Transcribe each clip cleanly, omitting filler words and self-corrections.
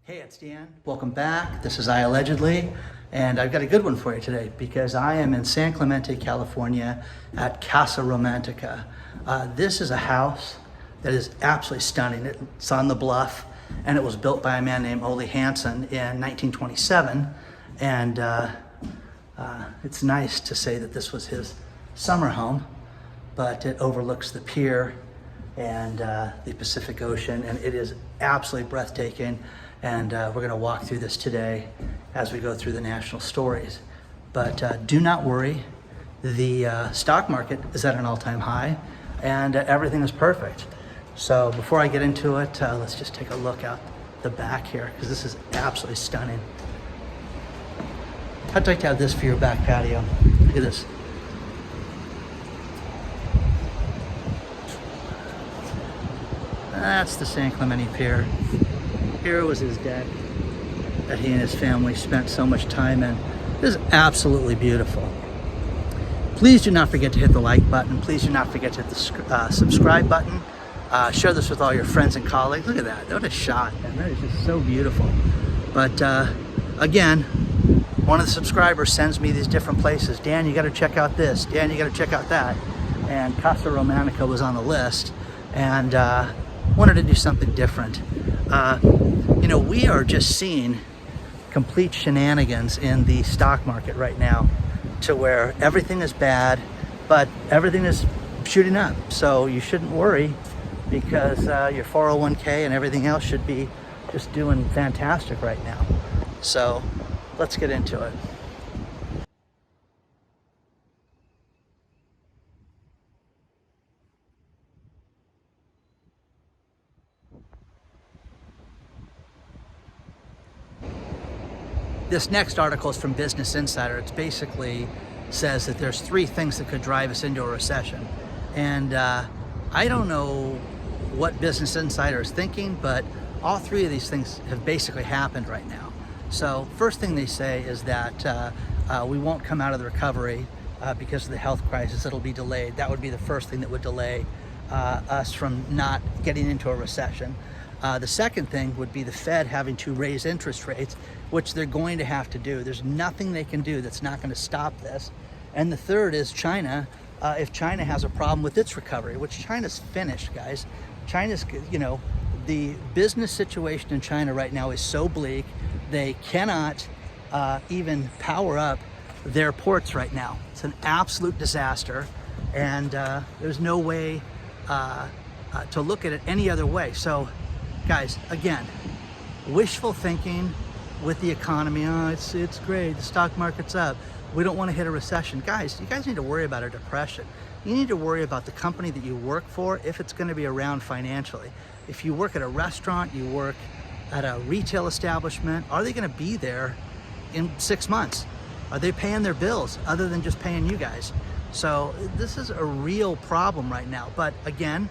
Hey, it's Dan. Welcome back. This is iAllegedly, and I've got a good one for you today because I am in San Clemente, California at Casa Romantica. This is a house that is absolutely stunning. It's on the bluff, and it was built by a man named Ole Hansen in 1927, and it's nice to say that this was his summer home, but it overlooks the pier and the Pacific Ocean, and it is absolutely breathtaking. And we're going to walk through this today as we go through the national stories. But do not worry, the stock market is at an all-time high, and everything is perfect. So before I get into it, let's just take a look out the back here, because this is absolutely stunning. I'd like to have this for your back patio. Look at this. That's the San Clemente Pier. Here was his deck that he and his family spent so much time in. This is absolutely beautiful. Please do not forget to hit the like button. Please do not forget to hit the subscribe button. Share this with all your friends and colleagues. Look at that. What a shot, man. That is just so beautiful. But again, one of the subscribers sends me these different places. Dan, you got to check out this. Dan, you got to check out that. And Casa Romantica was on the list. And wanted to do something different. You know, we are just seeing complete shenanigans in the stock market right now, to where everything is bad, but everything is shooting up. So you shouldn't worry, because your 401k and everything else should be just doing fantastic right now. So let's get into it. This next article is from Business Insider. It basically says that there's three things that could drive us into a recession. And I don't know what Business Insider is thinking, but all three of these things have basically happened right now. So first thing they say is that we won't come out of the recovery because of the health crisis. It'll be delayed. That would be the first thing that would delay us from not getting into a recession. The second thing would be the Fed having to raise interest rates, which they're going to have to do. There's nothing they can do that's not going to stop this. And the third is China. If China has a problem with its recovery, which China's finished, guys. China's, you know, the business situation in China right now is so bleak. They cannot even power up their ports right now. It's an absolute disaster. And there's no way to look at it any other way. So, guys, again, wishful thinking with the economy. Oh, it's great. The stock market's up. We don't want to hit a recession. Guys, you guys need to worry about a depression. You need to worry about the company that you work for, if it's going to be around financially. If you work at a restaurant, you work at a retail establishment, are they going to be there in 6 months? Are they paying their bills other than just paying you guys? So this is a real problem right now. But again,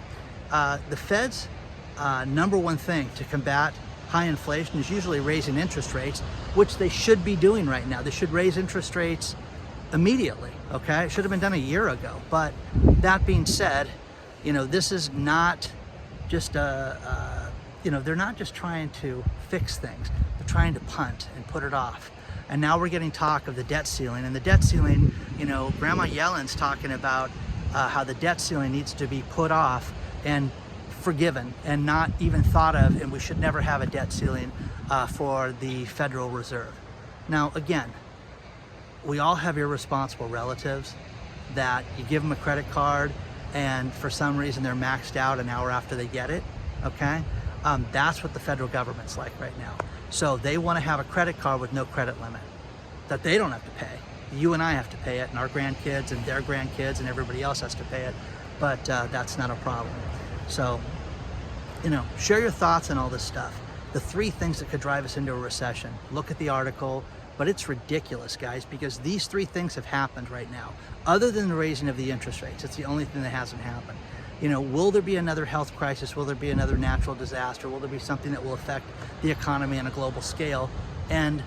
the Fed's number one thing to combat high inflation is usually raising interest rates, which they should be doing right now. They should raise interest rates immediately, okay? It should have been done a year ago. But that being said, you know, this is not just you know, they're not just trying to fix things. They're trying to punt and put it off. And now we're getting talk of the debt ceiling. And the debt ceiling, you know, Grandma Yellen's talking about how the debt ceiling needs to be put off and forgiven and not even thought of, and we should never have a debt ceiling for the Federal Reserve. Now, again, we all have irresponsible relatives that you give them a credit card and for some reason they're maxed out an hour after they get it, okay? That's what the federal government's like right now. So they want to have a credit card with no credit limit that they don't have to pay. You and I have to pay it, and our grandkids and their grandkids and everybody else has to pay it, but that's not a problem. So, you know, share your thoughts on all this stuff. The three things that could drive us into a recession. Look at the article, but it's ridiculous, guys, because these three things have happened right now. Other than the raising of the interest rates, it's the only thing that hasn't happened. You know, will there be another health crisis? Will there be another natural disaster? Will there be something that will affect the economy on a global scale? And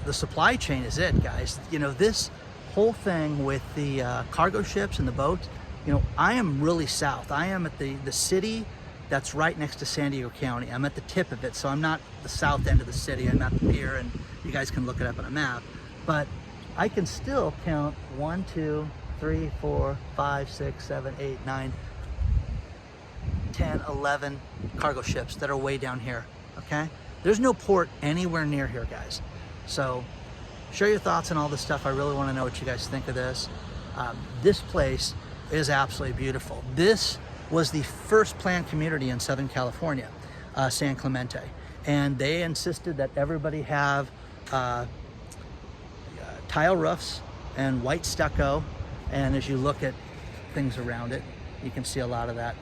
the supply chain is it, guys. You know, this whole thing with the cargo ships and the boats, you know, I am really south. I am at the city that's right next to San Diego County. I'm at the tip of it, so I'm not the south end of the city. I'm at the pier, and you guys can look it up on a map. But I can still count 1, 2, 3, 4, 5, 6, 7, 8, 9, 10, 11 cargo ships that are way down here, okay? There's no port anywhere near here, guys. So share your thoughts on all this stuff. I really want to know what you guys think of this. This place is absolutely beautiful. This was the first planned community in Southern California, San Clemente. And they insisted that everybody have tile roofs and white stucco. And as you look at things around it, you can see a lot of that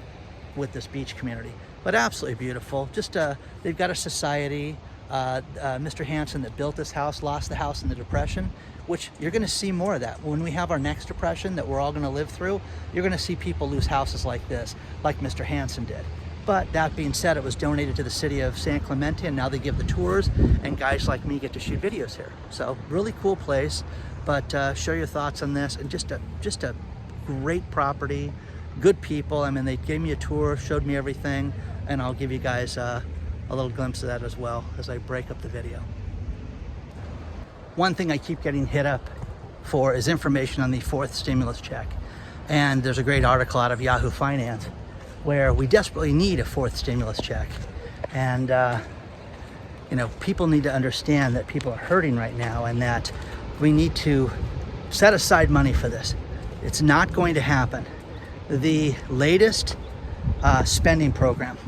with this beach community. But absolutely beautiful. Just they've got a society. Mr. Hansen that built this house lost the house in the Depression, which you're going to see more of that. When we have our next depression that we're all going to live through, you're going to see people lose houses like this, like Mr. Hansen did. But that being said, it was donated to the city of San Clemente, and now they give the tours, and guys like me get to shoot videos here. So really cool place. But share your thoughts on this, and just a great property, good people. I mean, they gave me a tour, showed me everything, and I'll give you guys a little glimpse of that as well as I break up the video. One thing I keep getting hit up for is information on the fourth stimulus check. And there's a great article out of Yahoo Finance where we desperately need a fourth stimulus check. And, you know, people need to understand that people are hurting right now, and that we need to set aside money for this. It's not going to happen. The latest spending program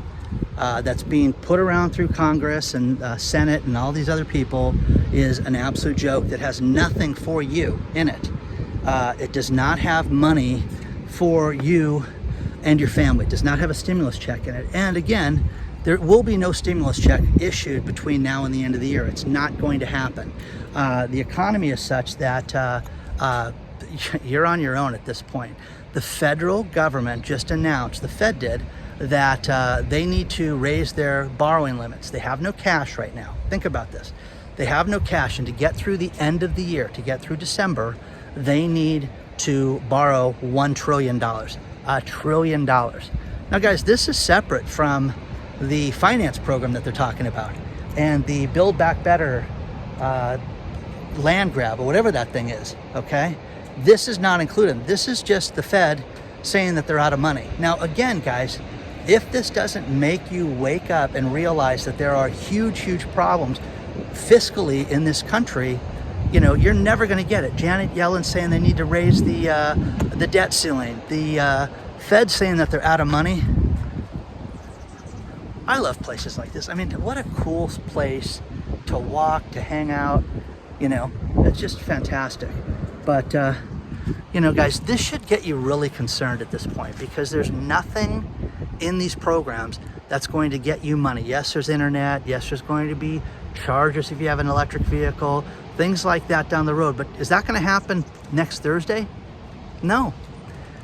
that's being put around through Congress and Senate and all these other people is an absolute joke that has nothing for you in it. It does not have money for you and your family. It does not have a stimulus check in it. And again, there will be no stimulus check issued between now and the end of the year. It's not going to happen. The economy is such that you're on your own at this point. The federal government just announced, the Fed did, that they need to raise their borrowing limits. They have no cash right now. Think about this. They have no cash, and to get through the end of the year, to get through December, they need to borrow $1 trillion. $1 trillion. Now guys, this is separate from the finance program that they're talking about and the Build Back Better land grab or whatever that thing is, okay? This is not included. This is just the Fed saying that they're out of money. Now again, guys, if this doesn't make you wake up and realize that there are huge, huge problems fiscally in this country, you know, you're never going to get it. Janet Yellen saying they need to raise the debt ceiling. The Fed saying that they're out of money. I love places like this. I mean, what a cool place to walk, to hang out. You know, it's just fantastic. But, you know, guys, this should get you really concerned at this point, because there's nothing in these programs that's going to get you money. Yes, there's internet. Yes, there's going to be chargers if you have an electric vehicle, things like that down the road. But is that going to happen next Thursday? No.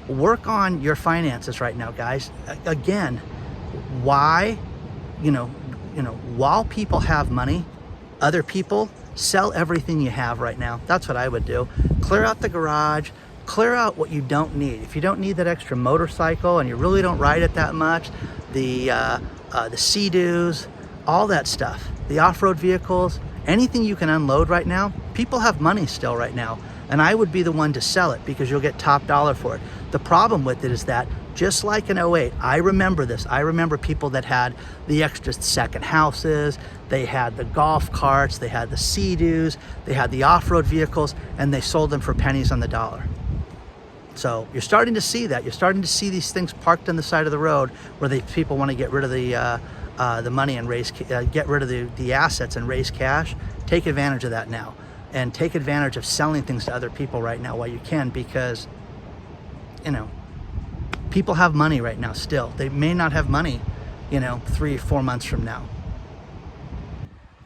Work on your finances right now, guys. Again, why, while people have money, other people sell everything you have right now. That's what I would do. Clear out the garage, clear out what you don't need. If you don't need that extra motorcycle and you really don't ride it that much, the Sea-Doos, all that stuff, the off-road vehicles, anything you can unload right now, people have money still right now. And I would be the one to sell it, because you'll get top dollar for it. The problem with it is that, just like in 08, I remember this. I remember people that had the extra second houses, they had the golf carts, they had the Sea-Doos, they had the off-road vehicles, and they sold them for pennies on the dollar. So you're starting to see that. You're starting to see these things parked on the side of the road where people want to get rid of the money and get rid of the assets and raise cash. Take advantage of that now. And take advantage of selling things to other people right now while you can, because, people have money right now still. They may not have money, 3 or 4 months from now.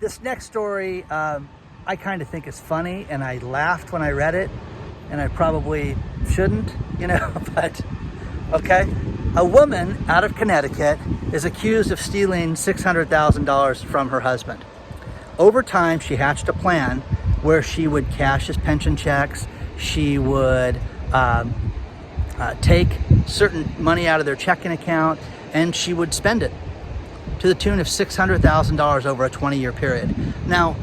This next story, I kind of think is funny, and I laughed when I read it, and I probably shouldn't, but okay. A woman out of Connecticut is accused of stealing $600,000 from her husband. Over time, she hatched a plan where she would cash his pension checks. She would take certain money out of their checking account, and she would spend it to the tune of $600,000 over a 20-year period. Now,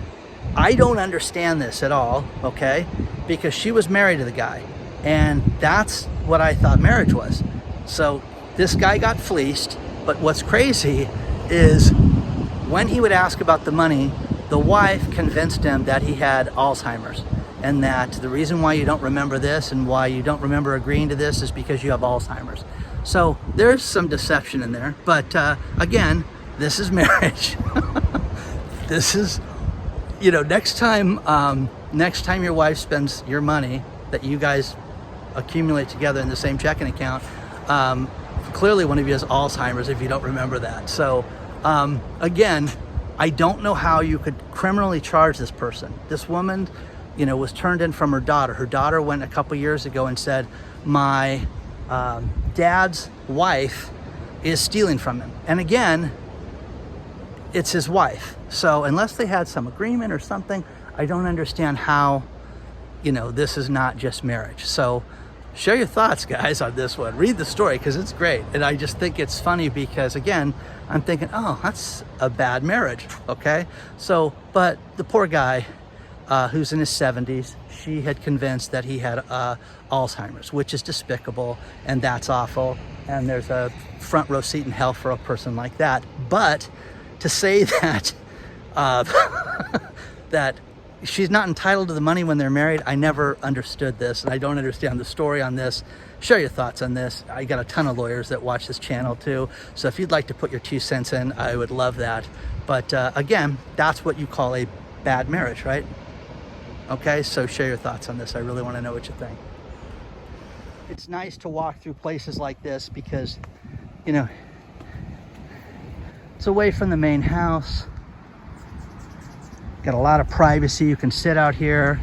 I don't understand this at all, okay? Because she was married to the guy, and that's what I thought marriage was. So this guy got fleeced, but what's crazy is when he would ask about the money, the wife convinced him that he had Alzheimer's, and that the reason why you don't remember this and why you don't remember agreeing to this is because you have Alzheimer's. So there's some deception in there, but again, this is marriage. This is, you know, next time your wife spends your money that you guys accumulate together in the same checking account, clearly one of you has Alzheimer's if you don't remember that. So again, I don't know how you could criminally charge this person. This woman, you know, was turned in from her daughter. Her daughter went a couple years ago and said, my dad's wife is stealing from him. And again, it's his wife. So unless they had some agreement or something, I don't understand how, you know, this is not just marriage. So share your thoughts, guys, on this one. Read the story because it's great. And I just think it's funny because, again, I'm thinking, oh, that's a bad marriage, okay? So, but the poor guy who's in his 70s, she had convinced that he had Alzheimer's, which is despicable, and that's awful. And there's a front row seat in hell for a person like that. But to say that that she's not entitled to the money when they're married, I never understood this, and I don't understand the story on this. Share your thoughts on this. I got a ton of lawyers that watch this channel too, so if you'd like to put your 2 cents in, I would love that. But again, that's what you call a bad marriage, right? Okay, so share your thoughts on this. I really want to know what you think. It's nice to walk through places like this because, you know, it's away from the main house. Got a lot of privacy. You can sit out here,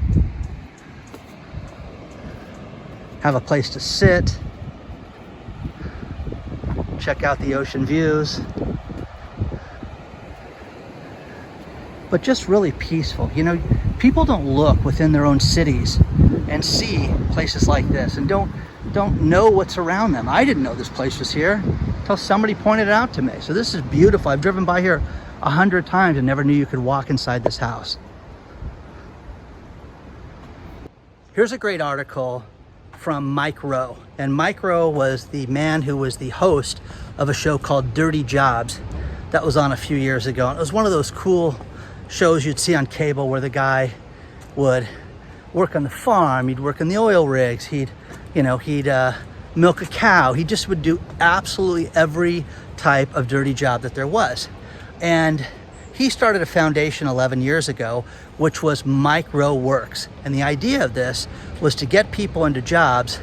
have a place to sit, check out the ocean views, but just really peaceful. You know, people don't look within their own cities and see places like this and don't know what's around them. I didn't know this place was here until somebody pointed it out to me. So this is beautiful. I've driven by here 100 times and never knew you could walk inside this house. Here's a great article from Mike Rowe. And Mike Rowe was the man who was the host of a show called Dirty Jobs that was on a few years ago. And it was one of those cool shows you'd see on cable where the guy would work on the farm, he'd work in the oil rigs, he'd milk a cow. He just would do absolutely every type of dirty job that there was. And he started a foundation 11 years ago, which was Mike Rowe Works. And the idea of this was to get people into jobs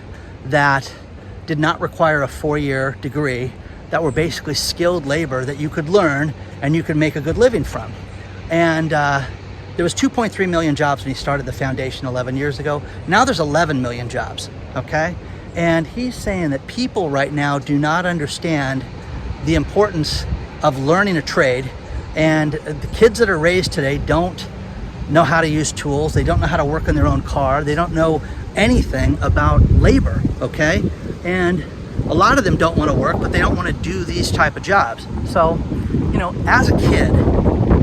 that did not require a 4-year degree, that were basically skilled labor that you could learn and you could make a good living from. And there was 2.3 million jobs when he started the foundation 11 years ago. Now there's 11 million jobs, okay? And he's saying that people right now do not understand the importance of learning a trade, and the kids that are raised today don't know how to use tools. They don't know how to work in their own car. They don't know anything about labor, okay? And a lot of them don't want to work, but they don't want to do these type of jobs. So, you know, as a kid,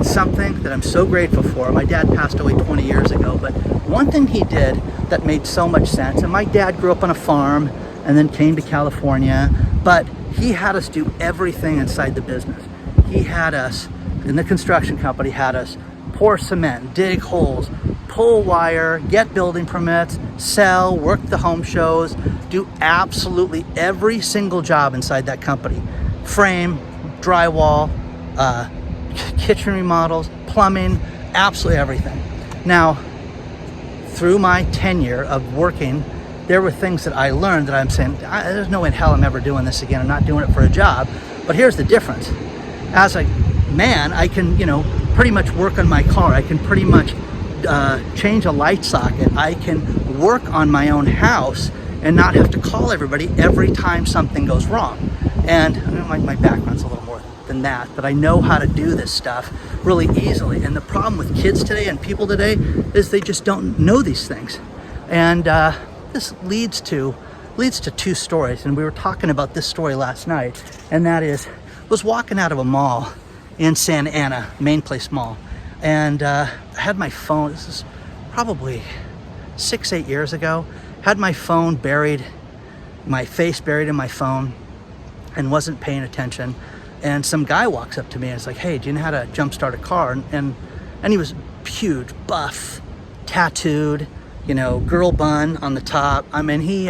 something that I'm so grateful for. My dad passed away 20 years ago, but one thing he did that made so much sense, and my dad grew up on a farm and then came to California, but he had us do everything inside the business. He had us, in the construction company, had us pour cement, dig holes, pull wire, get building permits, sell, work the home shows, do absolutely every single job inside that company. Frame, drywall, kitchen remodels, plumbing, absolutely everything. Now, through my tenure of working, there were things that I learned that I'm saying, there's no way in hell I'm ever doing this again. I'm not doing it for a job. But here's the difference. As a man, I can, you know, pretty much work on my car. I can pretty much change a light socket. I can work on my own house and not have to call everybody every time something goes wrong. And I mean, my background's a little more than that, but I know how to do this stuff really easily. And the problem with kids today and people today is they just don't know these things. And this leads to leads to two stories. And we were talking about this story last night, and that is, I was walking out of a mall in Santa Ana, Main Place Mall, and I had my phone, this is probably 6-8 years ago, had my phone buried, my face buried in my phone, and wasn't paying attention. And some guy walks up to me and is like, hey, do you know how to jumpstart a car? And he was huge, buff, tattooed, you know, girl bun on the top. I mean, he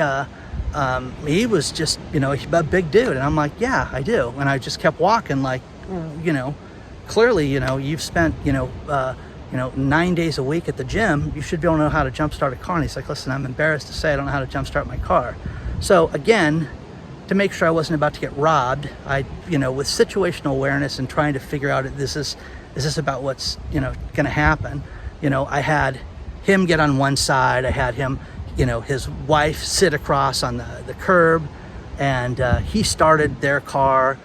was just, you know, a big dude. And I'm like, yeah, I do. And I just kept walking, like, you know, clearly, you know, you've spent, 9 days a week at the gym. You should be able to know how to jumpstart a car. And he's like, listen, I'm embarrassed to say I don't know how to jumpstart my car. So again, to make sure I wasn't about to get robbed, I, you know, with situational awareness and trying to figure out, is this about what's, you know, going to happen? You know, I had him get on one side. I had him, you know, his wife sit across on the curb, and he started their car.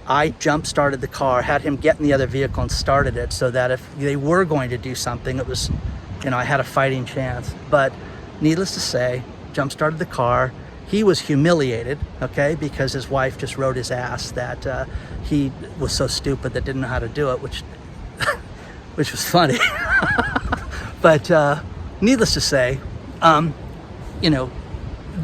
I jump-started the car, had him get in the other vehicle and started it, so that if they were going to do something, it was, you know, I had a fighting chance. But needless to say, jump-started the car. He was humiliated, okay, because his wife just wrote his ass that he was so stupid that didn't know how to do it, which was funny. But needless to say, you know,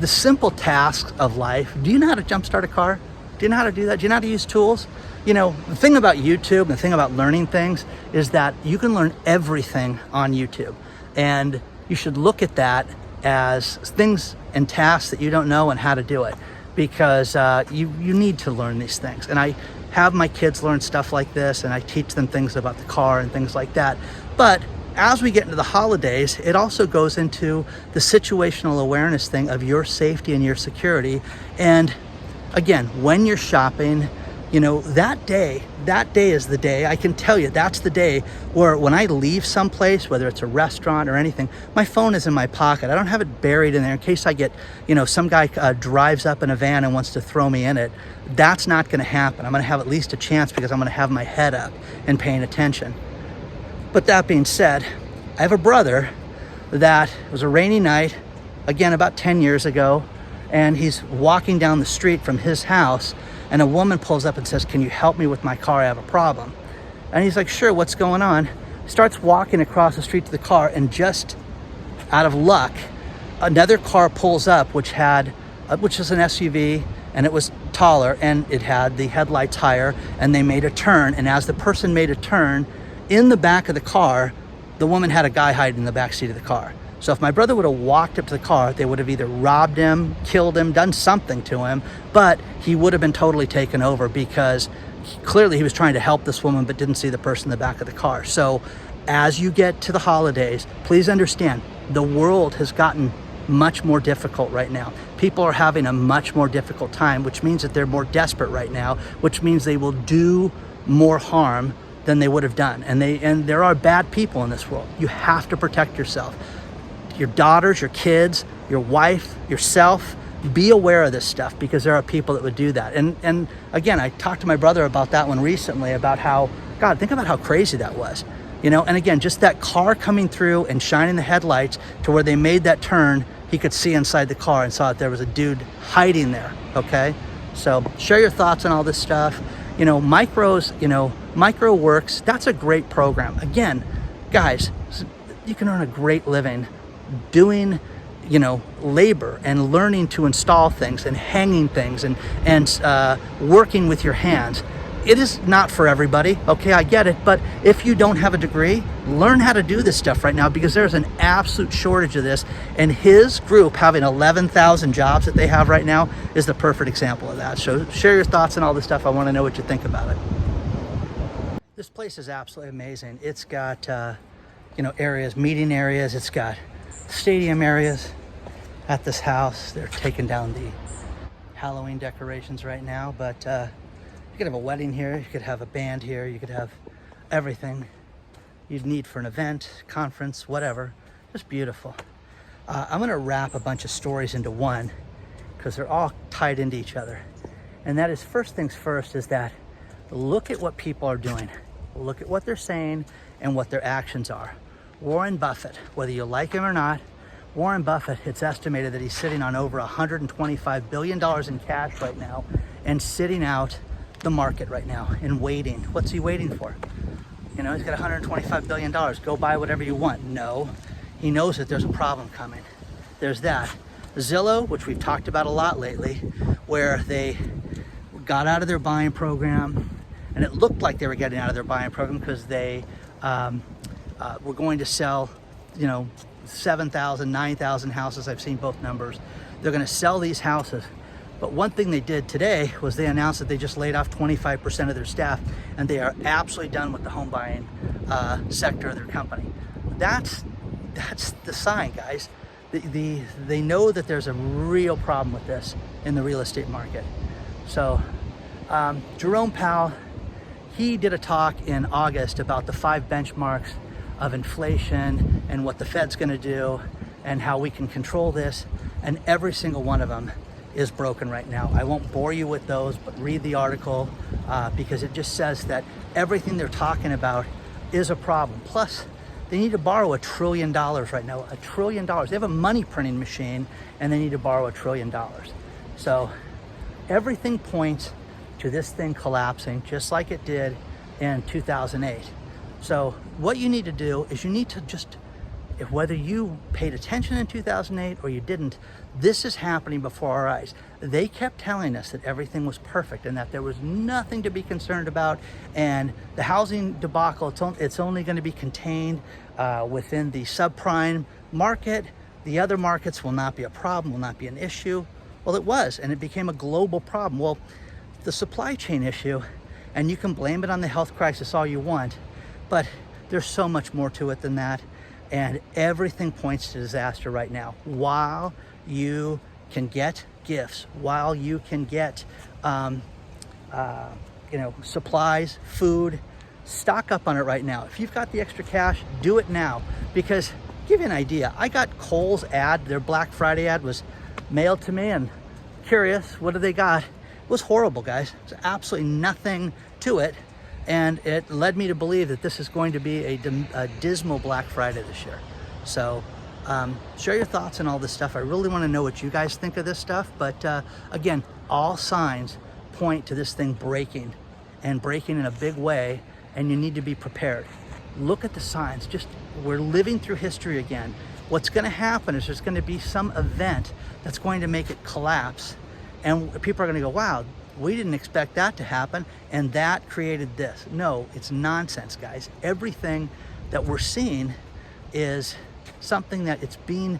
the simple tasks of life. Do you know how to jumpstart a car? Do you know how to do that? Do you know how to use tools? You know, the thing about YouTube, the thing about learning things is that you can learn everything on YouTube. And you should look at that as things and tasks that you don't know and how to do it, because you need to learn these things. And I have my kids learn stuff like this, and I teach them things about the car and things like that. But as we get into the holidays, it also goes into the situational awareness thing of your safety and your security. And again, when you're shopping, you know, that day is the day, I can tell you, that's the day where when I leave someplace, whether it's a restaurant or anything, my phone is in my pocket. I don't have it buried in there in case I get, you know, some guy drives up in a van and wants to throw me in it. That's not going to happen. I'm going to have at least a chance because I'm going to have my head up and paying attention. But that being said, I have a brother that, it was a rainy night, again, about 10 years ago, and he's walking down the street from his house, and a woman pulls up and says, can you help me with my car? I have a problem. And he's like, sure, what's going on? Starts walking across the street to the car, and just out of luck, another car pulls up, which is an SUV, and it was taller, and it had the headlights higher, and they made a turn. And as the person made a turn, in the back of the car, the woman had a guy hiding in the back seat of the car. So if my brother would have walked up to the car, they would have either robbed him, killed him, done something to him, but he would have been totally taken over because clearly he was trying to help this woman but didn't see the person in the back of the car. So as you get to the holidays, please understand, the world has gotten much more difficult right now. People are having a much more difficult time, which means that they're more desperate right now, which means they will do more harm than they would have done. And there are bad people in this world. You have to protect yourself. Your daughters, your kids, your wife, yourself, be aware of this stuff, because there are people that would do that. And again, I talked to my brother about that one recently, about how, God, think about how crazy that was. You know, and again, just that car coming through and shining the headlights to where they made that turn, he could see inside the car and saw that there was a dude hiding there, okay? So share your thoughts on all this stuff. You know, Micro Works, that's a great program. Again, guys, you can earn a great living doing, you know, labor and learning to install things and hanging things and working with your hands. It is not for everybody, okay, I get it, but if you don't have a degree, learn how to do this stuff right now, because there's an absolute shortage of this, and his group having 11,000 jobs that they have right now is the perfect example of that. So share your thoughts on all this stuff. I want to know what you think about it. This place is absolutely amazing. It's got, you know, areas, meeting areas, it's got stadium areas at this house. They're taking down the Halloween decorations right now, but you could have a wedding here, you could have a band here, you could have everything you'd need for an event, conference, whatever. Just beautiful. I'm gonna wrap a bunch of stories into one because they're all tied into each other. And that is, first things first, is that look at what people are doing. Look at what they're saying and what their actions are. Warren Buffett, whether you like him or not, Warren Buffett, it's estimated that he's sitting on over $125 billion in cash right now and sitting out the market right now and waiting. What's he waiting for? You know, he's got $125 billion. Go buy whatever you want. No, he knows that there's a problem coming. There's that. Zillow, which we've talked about a lot lately, where they got out of their buying program, and it looked like they were getting out of their buying program because they were going to sell, you know, 7,000, 9,000 houses. I've seen both numbers. They're going to sell these houses. But one thing they did today was they announced that they just laid off 25% of their staff, and they are absolutely done with the home buying sector of their company. That's the sign, guys. They know that there's a real problem with this in the real estate market. So Jerome Powell, he did a talk in August about the 5 benchmarks of inflation and what the Fed's going to do and how we can control this, and every single one of them is broken right now. I won't bore you with those, but read the article because it just says that everything they're talking about is a problem. Plus, they need to borrow $1 trillion right now. $1 trillion. They have a money printing machine and they need to borrow $1 trillion. So everything points to this thing collapsing just like it did in 2008. So what you need to do is you need to just, whether you paid attention in 2008 or you didn't, this is happening before our eyes. They kept telling us that everything was perfect and that there was nothing to be concerned about, and the housing debacle, it's only going to be contained within the subprime market. The other markets will not be a problem, will not be an issue. Well, it was, and it became a global problem. Well, the supply chain issue, and you can blame it on the health crisis all you want, but there's so much more to it than that. And everything points to disaster right now. While you can get gifts, while you can get, supplies, food, stock up on it right now. If you've got the extra cash, do it now. Because, give you an idea, I got Kohl's ad, their Black Friday ad was mailed to me, and curious, what do they got? It was horrible, guys. There's absolutely nothing to it. And it led me to believe that this is going to be a dismal Black Friday this year. So share your thoughts on all this stuff. I really want to know what you guys think of this stuff. But again, all signs point to this thing breaking, and breaking in a big way, and you need to be prepared. Look at the signs. We're living through history again. What's going to happen is there's going to be some event that's going to make it collapse, and people are going to go, wow, we didn't expect that to happen, and that created this. No, it's nonsense, guys. Everything that we're seeing is something that it's being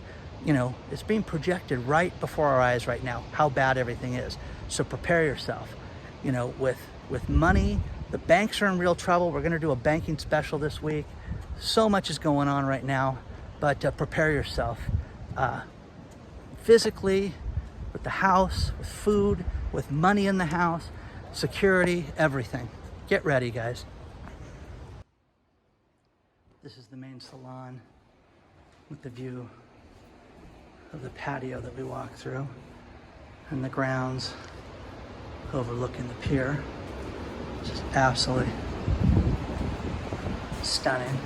projected right before our eyes right now, how bad everything is. So prepare yourself. With money, the banks are in real trouble. We're going to do a banking special this week. So much is going on right now, but prepare yourself physically, with the house, with food, with money in the house, security, everything. Get ready, guys. This is the main salon with the view of the patio that we walk through, and the grounds overlooking the pier. Just absolutely stunning.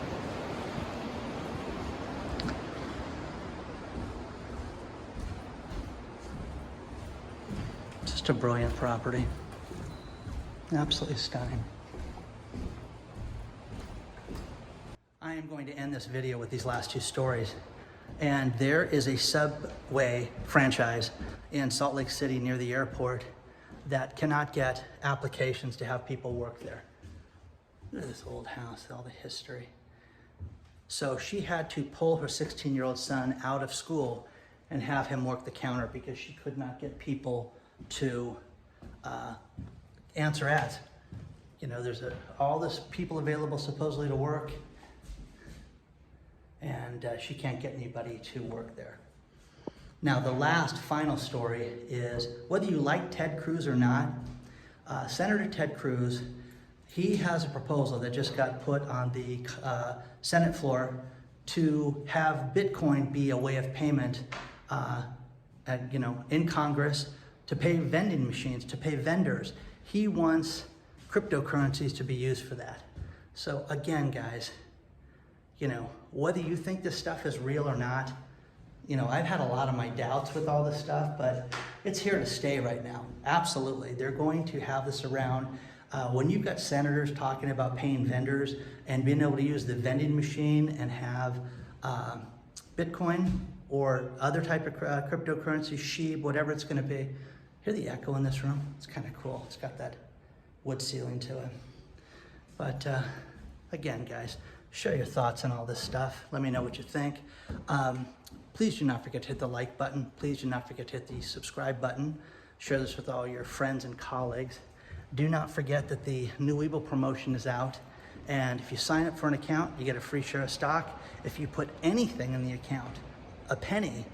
Just a brilliant property. Absolutely stunning. I am going to end this video with these last 2 stories. And there is a Subway franchise in Salt Lake City near the airport that cannot get applications to have people work there. Look at this old house, all the history. So she had to pull her 16-year-old son out of school and have him work the counter because she could not get people to answer ads. There's all this people available supposedly to work, and she can't get anybody to work there. Now, the last final story is, whether you like Ted Cruz or not, Senator Ted Cruz, he has a proposal that just got put on the Senate floor to have Bitcoin be a way of payment in Congress, to pay vending machines, to pay vendors. He wants cryptocurrencies to be used for that. So again, guys, whether you think this stuff is real or not, You know, I've had a lot of my doubts with all this stuff, but it's here to stay right now. Absolutely. They're going to have this around. When you've got senators talking about paying vendors and being able to use the vending machine and have Bitcoin or other type of cryptocurrency, Shib, whatever it's going to be. Hear the echo in this room? It's kind of cool. It's got that wood ceiling to it. But again, guys, share your thoughts on all this stuff. Let me know what you think. Please do not forget to hit the like button. Please do not forget to hit the subscribe button. Share this with all your friends and colleagues. Do not forget that the new Webull promotion is out. And if you sign up for an account, you get a free share of stock. If you put anything in the account, a penny,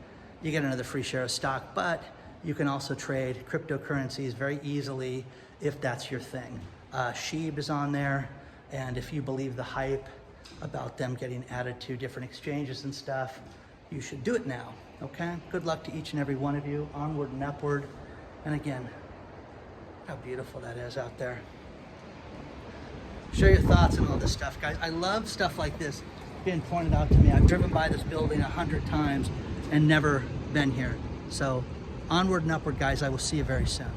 you get another free share of stock. But you can also trade cryptocurrencies very easily if that's your thing. Shib is on there. And if you believe the hype about them getting added to different exchanges and stuff, you should do it now, okay? Good luck to each and every one of you. Onward and upward. And again, how beautiful that is out there. Share your thoughts on all this stuff, guys. I love stuff like this being pointed out to me. I've driven by this building 100 times and never been here. So onward and upward, guys. I will see you very soon.